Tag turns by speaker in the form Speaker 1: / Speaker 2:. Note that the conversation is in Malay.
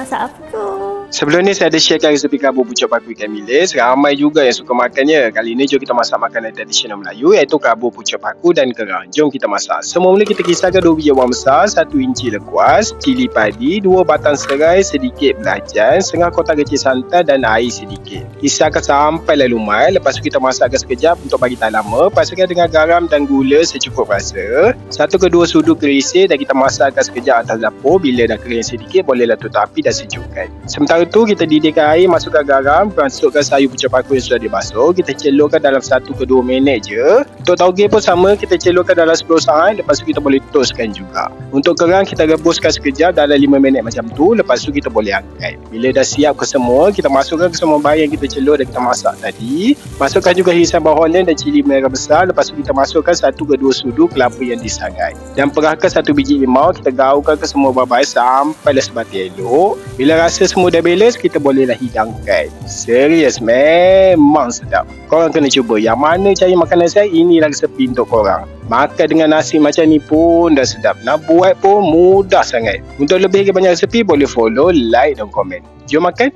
Speaker 1: masak apa?
Speaker 2: Sebelum ni saya ada sharekan resepi kabur pucuk paku ikan bilis. Ramai juga yang suka makannya. Kali ni jom kita masak makanan tradisional Melayu iaitu kabur pucuk paku dan kerang. Jom kita masak. Semua mula kita kisarkan 2 biji bawang besar, 1 inci lekuas, cili padi, 2 batang serai, sedikit belacan, setengah kotak kecil santan dan air sedikit. Kisarkan sampai lumai. Lepas tu kita masakkan sekejap untuk bagi tahan lama. Pasangkan dengan garam dan gula secukup rasa. 1 ke 2 sudu kerisik dan kita masakkan sekejap atas dapur. Bila dah kering sedikit, bolehlah tutup api dan sejukkan. Sementara itu kita didihkan air, masukkan garam, masukkan sayur pucuk paku yang sudah dibasuh. Kita celurkan dalam 1 ke 2 minit je. Untuk tauge pun sama, kita celurkan dalam 10 saat. Lepas tu kita boleh toastkan juga. Untuk kerang kita rebuskan sekejap dalam 5 minit macam tu. Lepas tu kita boleh angkat. Bila dah siap ke semua, kita masukkan ke semua bahan yang kita celur dan kita masak tadi. Masukkan juga irisan bawang holland dan cili merah besar. Lepas tu kita masukkan 1 ke 2 sudu kelapa yang disangat. Dan perahkan 1 biji limau. Kita gaulkan ke semua bahan sampailah sebati elok. Bila rasa semua dah beres, kita bolehlah hidangkan. Serius, memang sedap. Korang kena cuba. Yang mana cari makanan saya, inilah resepi untuk korang. Makan dengan nasi macam ni pun dah sedap. Nak buat pun mudah sangat. Untuk lebih banyak resepi, boleh follow, like dan komen. Jom makan.